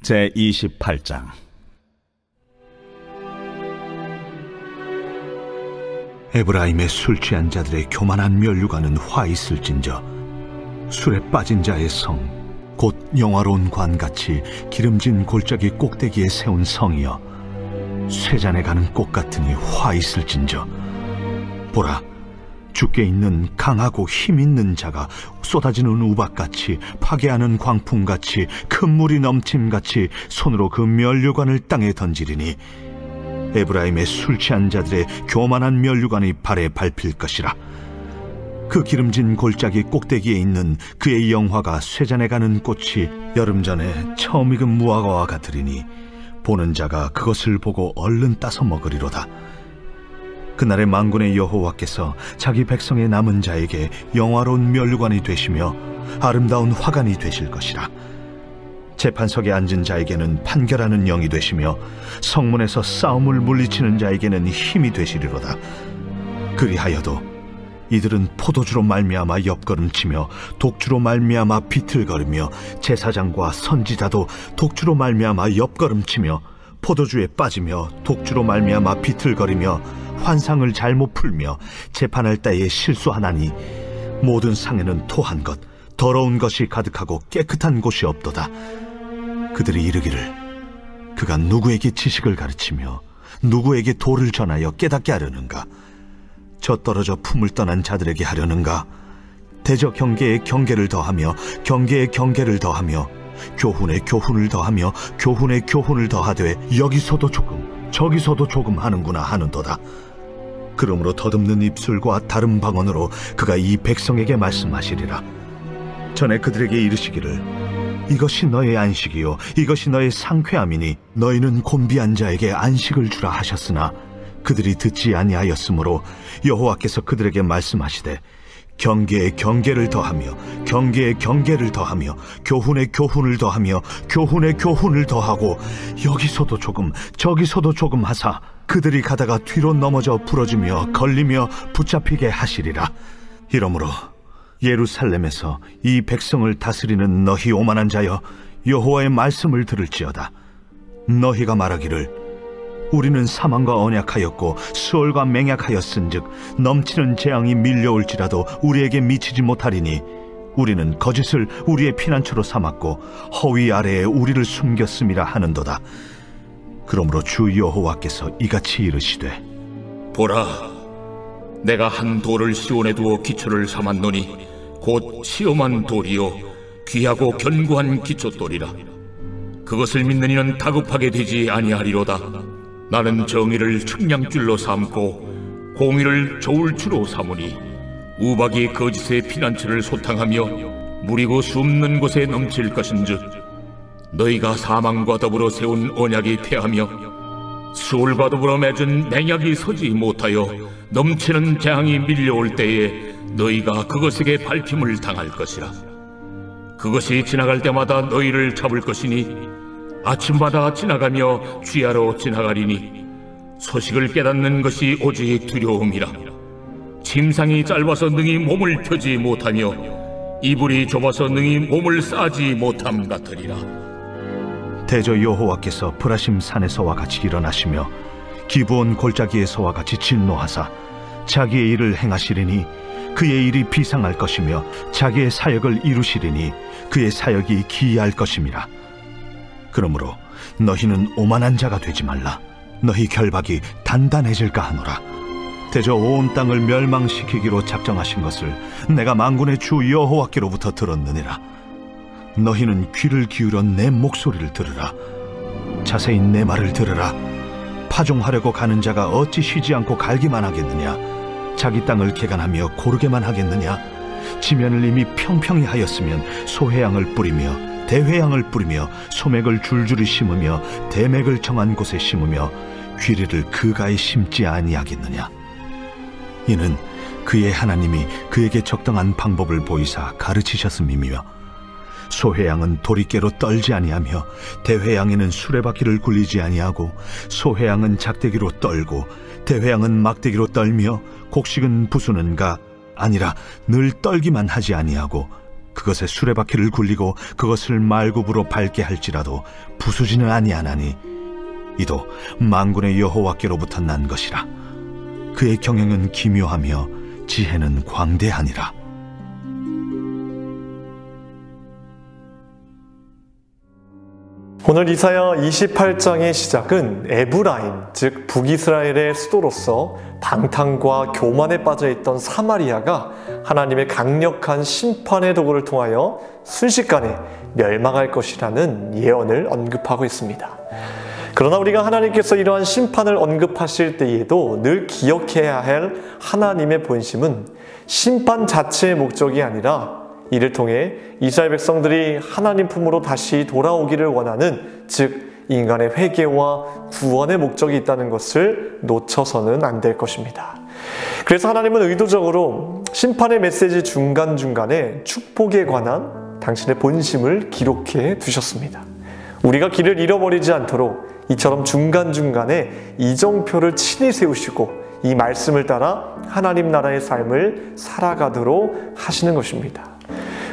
제28장. 에브라임의 술 취한 자들의 교만한 면류관은 화 있을진저 술에 빠진 자의 성 곧 영화로운 관같이 기름진 골짜기 꼭대기에 세운 성이여 쇠잔에 가는 꽃 같으니 화 있을진저 보라, 주께 있는 강하고 힘 있는 자가 쏟아지는 우박같이 파괴하는 광풍같이 큰 물이 넘침같이 손으로 그 면류관을 땅에 던지리니 에브라임의 술 취한 자들의 교만한 면류관이 발에 밟힐 것이라. 그 기름진 골짜기 꼭대기에 있는 그의 영화가 쇠잔에 가는 꽃이 여름 전에 처음 익은 무화과와 같으리니 보는 자가 그것을 보고 얼른 따서 먹으리로다. 그날의 만군의 여호와께서 자기 백성의 남은 자에게 영화로운 면류관이 되시며 아름다운 화관이 되실 것이라. 재판석에 앉은 자에게는 판결하는 영이 되시며 성문에서 싸움을 물리치는 자에게는 힘이 되시리로다. 그리하여도 이들은 포도주로 말미암아 옆걸음치며 독주로 말미암아 비틀거리며 제사장과 선지자도 독주로 말미암아 옆걸음치며 포도주에 빠지며 독주로 말미암아 비틀거리며 환상을 잘못 풀며 재판할 때에 실수하나니 모든 상에는 토한 것 더러운 것이 가득하고 깨끗한 곳이 없도다. 그들이 이르기를 그가 누구에게 지식을 가르치며 누구에게 도를 전하여 깨닫게 하려는가? 저 떨어져 품을 떠난 자들에게 하려는가? 대저 경계에 경계를 더하며 경계에 경계를 더하며 교훈에 교훈을 더하며 교훈에 교훈을 더하되 여기서도 조금 저기서도 조금 하는구나 하는도다. 그러므로 더듬는 입술과 다른 방언으로 그가 이 백성에게 말씀하시리라. 전에 그들에게 이르시기를 이것이 너의 안식이요 이것이 너의 상쾌함이니 너희는 곤비한 자에게 안식을 주라 하셨으나 그들이 듣지 아니하였으므로 여호와께서 그들에게 말씀하시되 경계에 경계를 더하며 경계에 경계를 더하며 교훈에 교훈을 더하며 교훈에 교훈을 더하고 여기서도 조금 저기서도 조금 하사 그들이 가다가 뒤로 넘어져 부러지며 걸리며 붙잡히게 하시리라. 이러므로 예루살렘에서 이 백성을 다스리는 너희 오만한 자여 여호와의 말씀을 들을지어다. 너희가 말하기를 우리는 사망과 언약하였고 수월과 맹약하였은즉 넘치는 재앙이 밀려올지라도 우리에게 미치지 못하리니 우리는 거짓을 우리의 피난처로 삼았고 허위 아래에 우리를 숨겼음이라 하는도다. 그러므로 주 여호와께서 이같이 이르시되 보라, 내가 한 돌을 시온에 두어 기초를 삼았노니 곧 시험한 돌이요 귀하고 견고한 기초돌이라. 그것을 믿는 이는 다급하게 되지 아니하리로다. 나는 정의를 측량줄로 삼고 공의를 저울추로 삼으니 우박이 거짓의 피난처를 소탕하며 무리고 숨는 곳에 넘칠 것인즉 너희가 사망과 더불어 세운 언약이 패하며 수월과 더불어 맺은 맹약이 서지 못하여 넘치는 재앙이 밀려올 때에 너희가 그것에게 밟힘을 당할 것이라. 그것이 지나갈 때마다 너희를 잡을 것이니 아침마다 지나가며 쥐하러 지나가리니 소식을 깨닫는 것이 오직 두려움이라. 침상이 짧아서 능히 몸을 펴지 못하며 이불이 좁아서 능히 몸을 싸지 못함 같으리라. 대저 여호와께서 브라심 산에서와 같이 일어나시며 기브온 골짜기에서와 같이 진노하사 자기의 일을 행하시리니 그의 일이 비상할 것이며 자기의 사역을 이루시리니 그의 사역이 기이할 것임이라. 그러므로 너희는 오만한 자가 되지 말라. 너희 결박이 단단해질까 하노라. 대저 온 땅을 멸망시키기로 작정하신 것을 내가 만군의 주 여호와께로부터 들었느니라. 너희는 귀를 기울여 내 목소리를 들으라. 자세히 내 말을 들으라. 파종하려고 가는 자가 어찌 쉬지 않고 갈기만 하겠느냐? 자기 땅을 개간하며 고르게만 하겠느냐? 지면을 이미 평평히 하였으면 소회양을 뿌리며 대회양을 뿌리며 소맥을 줄줄이 심으며 대맥을 정한 곳에 심으며 귀리를 그가에 심지 아니하겠느냐? 이는 그의 하나님이 그에게 적당한 방법을 보이사 가르치셨음이며 소회양은 도리깨로 떨지 아니하며 대회양에는 수레바퀴를 굴리지 아니하고 소회양은 작대기로 떨고 대회양은 막대기로 떨며 곡식은 부수는가 아니라 늘 떨기만 하지 아니하고 그것에 수레바퀴를 굴리고 그것을 말굽으로 밟게 할지라도 부수지는 아니하나니 이도 만군의 여호와께로부터 난 것이라. 그의 경영은 기묘하며 지혜는 광대하니라. 오늘 이사야 28장의 시작은 에브라임, 즉 북이스라엘의 수도로서 방탕과 교만에 빠져있던 사마리아가 하나님의 강력한 심판의 도구를 통하여 순식간에 멸망할 것이라는 예언을 언급하고 있습니다. 그러나 우리가 하나님께서 이러한 심판을 언급하실 때에도 늘 기억해야 할 하나님의 본심은 심판 자체의 목적이 아니라 이를 통해 이스라엘 백성들이 하나님 품으로 다시 돌아오기를 원하는, 즉 인간의 회개와 구원의 목적이 있다는 것을 놓쳐서는 안 될 것입니다. 그래서 하나님은 의도적으로 심판의 메시지 중간중간에 축복에 관한 당신의 본심을 기록해 두셨습니다. 우리가 길을 잃어버리지 않도록 이처럼 중간중간에 이정표를 친히 세우시고 이 말씀을 따라 하나님 나라의 삶을 살아가도록 하시는 것입니다.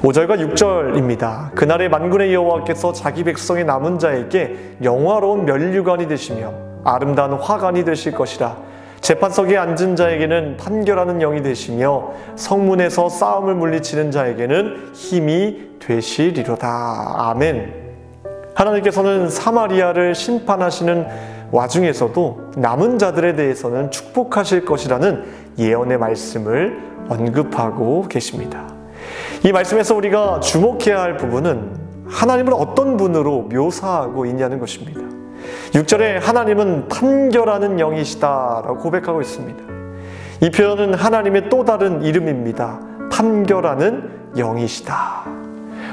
5절과 6절입니다. 그날에 만군의 여호와께서 자기 백성의 남은 자에게 영화로운 면류관이 되시며 아름다운 화관이 되실 것이라. 재판석에 앉은 자에게는 판결하는 영이 되시며 성문에서 싸움을 물리치는 자에게는 힘이 되시리로다. 아멘. 하나님께서는 사마리아를 심판하시는 와중에서도 남은 자들에 대해서는 축복하실 것이라는 예언의 말씀을 언급하고 계십니다. 이 말씀에서 우리가 주목해야 할 부분은 하나님을 어떤 분으로 묘사하고 있냐는 것입니다. 6절에 하나님은 판결하는 영이시다라고 고백하고 있습니다. 이 표현은 하나님의 또 다른 이름입니다. 판결하는 영이시다.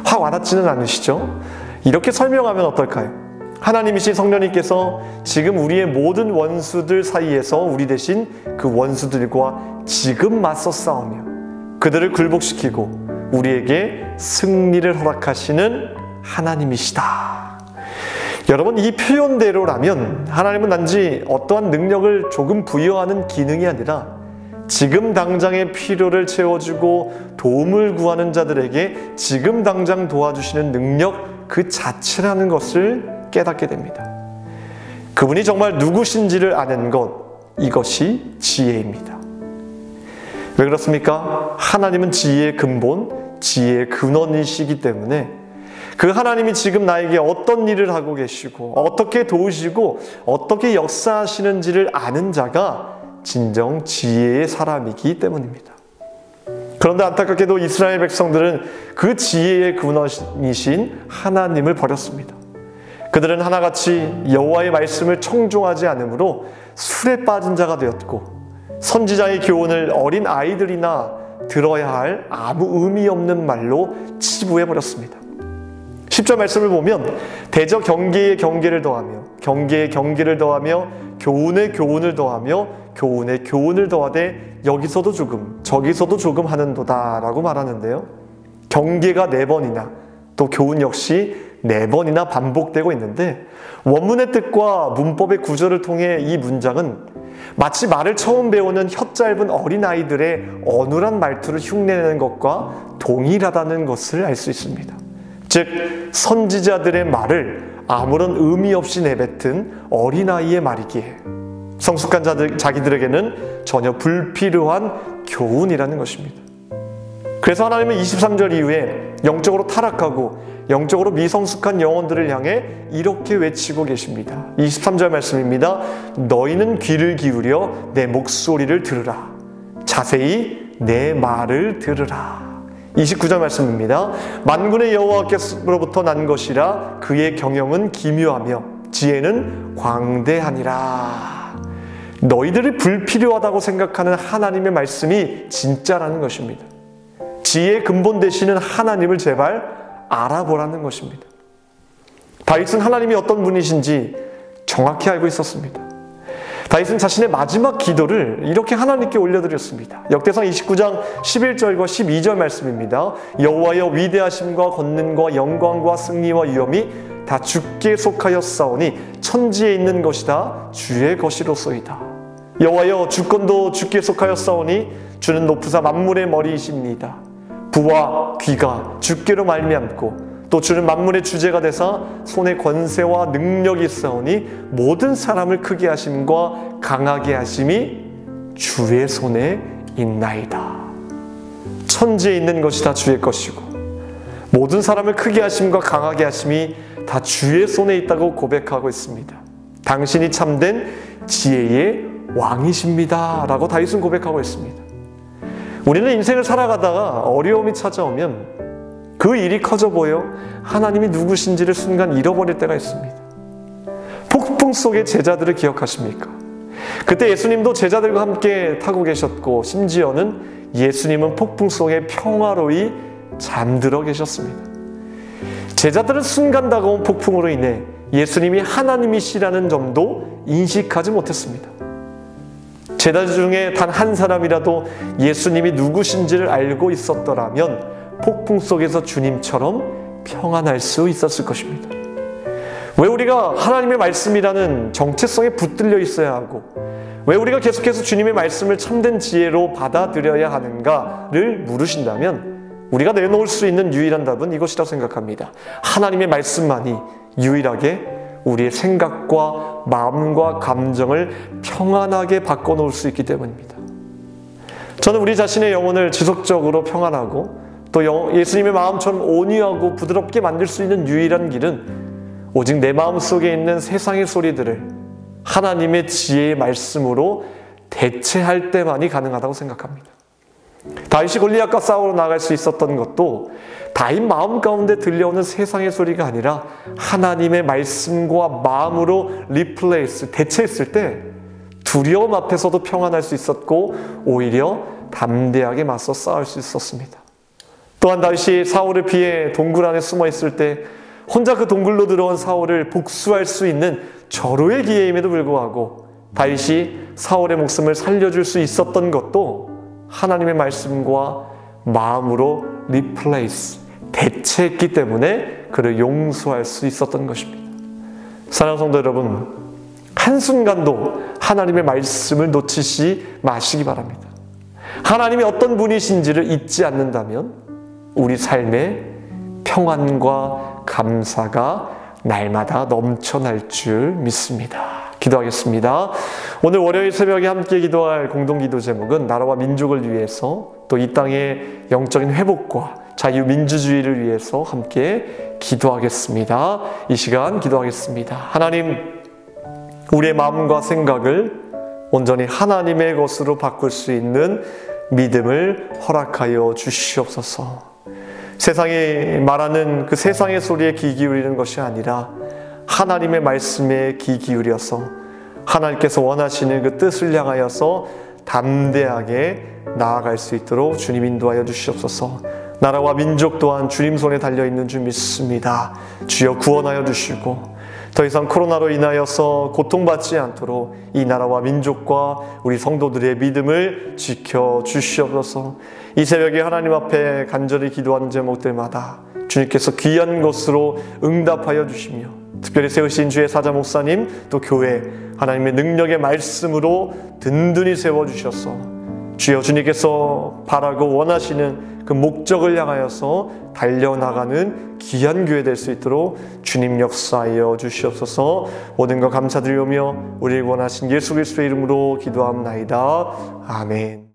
확 와닿지는 않으시죠? 이렇게 설명하면 어떨까요? 하나님이신 성령님께서 지금 우리의 모든 원수들 사이에서 우리 대신 그 원수들과 지금 맞서 싸우며 그들을 굴복시키고 우리에게 승리를 허락하시는 하나님이시다. 여러분, 이 표현대로라면 하나님은 단지 어떠한 능력을 조금 부여하는 기능이 아니라 지금 당장의 필요를 채워주고 도움을 구하는 자들에게 지금 당장 도와주시는 능력 그 자체라는 것을 깨닫게 됩니다. 그분이 정말 누구신지를 아는 것, 이것이 지혜입니다. 왜 그렇습니까? 하나님은 지혜의 근본, 지혜의 근원이시기 때문에 그 하나님이 지금 나에게 어떤 일을 하고 계시고 어떻게 도우시고 어떻게 역사하시는지를 아는 자가 진정 지혜의 사람이기 때문입니다. 그런데 안타깝게도 이스라엘 백성들은 그 지혜의 근원이신 하나님을 버렸습니다. 그들은 하나같이 여호와의 말씀을 청종하지 않으므로 술에 빠진 자가 되었고 선지자의 교훈을 어린 아이들이나 들어야 할 아무 의미 없는 말로 치부해버렸습니다. 10절 말씀을 보면 대저 경계에 경계를 더하며 경계에 경계를 더하며 교훈에 교훈을 더하며 교훈에 교훈을 더하되 여기서도 조금 저기서도 조금 하는도다 라고 말하는데요. 경계가 4번이나 또 교훈 역시 4번이나 반복되고 있는데 원문의 뜻과 문법의 구조를 통해 이 문장은 마치 말을 처음 배우는 혓짧은 어린아이들의 어눌한 말투를 흉내내는 것과 동일하다는 것을 알 수 있습니다. 즉 선지자들의 말을 아무런 의미 없이 내뱉은 어린아이의 말이기에 성숙한 자기들에게는 전혀 불필요한 교훈이라는 것입니다. 그래서 하나님은 23절 이후에 영적으로 타락하고 영적으로 미성숙한 영혼들을 향해 이렇게 외치고 계십니다. 23절 말씀입니다. 너희는 귀를 기울여 내 목소리를 들으라. 자세히 내 말을 들으라. 29절 말씀입니다. 만군의 여호와께로부터 난 것이라 그의 경영은 기묘하며 지혜는 광대하니라. 너희들이 불필요하다고 생각하는 하나님의 말씀이 진짜라는 것입니다. 지혜의 근본 되시는 하나님을 제발 알아보라는 것입니다. 다윗은 하나님이 어떤 분이신지 정확히 알고 있었습니다. 다윗은 자신의 마지막 기도를 이렇게 하나님께 올려드렸습니다. 역대상 29장 11절과 12절 말씀입니다. 여호와여 위대하심과 권능과 영광과 승리와 위엄이 다 주께 속하였사오니 천지에 있는 것이 다 주의 것이로소이다. 여호와여 주권도 주께 속하였사오니 주는 높으사 만물의 머리이십니다. 부와 귀가 주께로 말미암고 또 주는 만물의 주제가 되사 손에 권세와 능력이 있사오니 모든 사람을 크게 하심과 강하게 하심이 주의 손에 있나이다. 천지에 있는 것이 다 주의 것이고 모든 사람을 크게 하심과 강하게 하심이 다 주의 손에 있다고 고백하고 있습니다. 당신이 참된 지혜의 왕이십니다 라고 다윗은 고백하고 있습니다. 우리는 인생을 살아가다가 어려움이 찾아오면 그 일이 커져 보여 하나님이 누구신지를 순간 잃어버릴 때가 있습니다. 폭풍 속의 제자들을 기억하십니까? 그때 예수님도 제자들과 함께 타고 계셨고 심지어는 예수님은 폭풍 속에 평화로이 잠들어 계셨습니다. 제자들은 순간 다가온 폭풍으로 인해 예수님이 하나님이시라는 점도 인식하지 못했습니다. 제자 중에 단 한 사람이라도 예수님이 누구신지를 알고 있었더라면 폭풍 속에서 주님처럼 평안할 수 있었을 것입니다. 왜 우리가 하나님의 말씀이라는 정체성에 붙들려 있어야 하고 왜 우리가 계속해서 주님의 말씀을 참된 지혜로 받아들여야 하는가를 물으신다면 우리가 내놓을 수 있는 유일한 답은 이것이라고 생각합니다. 하나님의 말씀만이 유일하게 우리의 생각과 마음과 감정을 평안하게 바꿔놓을 수 있기 때문입니다. 저는 우리 자신의 영혼을 지속적으로 평안하고 또 예수님의 마음처럼 온유하고 부드럽게 만들 수 있는 유일한 길은 오직 내 마음속에 있는 세상의 소리들을 하나님의 지혜의 말씀으로 대체할 때만이 가능하다고 생각합니다. 다윗이 골리앗과 싸우러 나갈 수 있었던 것도 다윗 마음 가운데 들려오는 세상의 소리가 아니라 하나님의 말씀과 마음으로 리플레이스, 대체했을 때 두려움 앞에서도 평안할 수 있었고 오히려 담대하게 맞서 싸울 수 있었습니다. 또한 다윗이 사울을 피해 동굴 안에 숨어 있을 때 혼자 그 동굴로 들어온 사울을 복수할 수 있는 절호의 기회임에도 불구하고 다윗이 사울의 목숨을 살려줄 수 있었던 것도 하나님의 말씀과 마음으로 리플레이스, 대체했기 때문에 그를 용서할 수 있었던 것입니다. 사랑하는 성도 여러분, 한순간도 하나님의 말씀을 놓치지 마시기 바랍니다. 하나님이 어떤 분이신지를 잊지 않는다면 우리 삶에 평안과 감사가 날마다 넘쳐날 줄 믿습니다. 기도하겠습니다. 오늘 월요일 새벽에 함께 기도할 공동기도 제목은 나라와 민족을 위해서 또 이 땅의 영적인 회복과 자유민주주의를 위해서 함께 기도하겠습니다. 이 시간 기도하겠습니다. 하나님, 우리의 마음과 생각을 온전히 하나님의 것으로 바꿀 수 있는 믿음을 허락하여 주시옵소서. 세상이 말하는 그 세상의 소리에 귀 기울이는 것이 아니라 하나님의 말씀에 귀 기울여서 하나님께서 원하시는 그 뜻을 향하여서 담대하게 나아갈 수 있도록 주님 인도하여 주시옵소서. 나라와 민족 또한 주님 손에 달려있는 줄 믿습니다. 주여 구원하여 주시고 더 이상 코로나로 인하여서 고통받지 않도록 이 나라와 민족과 우리 성도들의 믿음을 지켜주시옵소서. 이 새벽에 하나님 앞에 간절히 기도하는 제목들마다 주님께서 귀한 것으로 응답하여 주시며 특별히 세우신 주의 사자 목사님 또 교회 하나님의 능력의 말씀으로 든든히 세워주셔서 주여 주님께서 바라고 원하시는 그 목적을 향하여서 달려나가는 귀한 교회 될 수 있도록 주님 역사하여 주시옵소서. 모든 것 감사드리오며 우리를 원하신 예수 그리스도의 이름으로 기도합나이다. 아멘.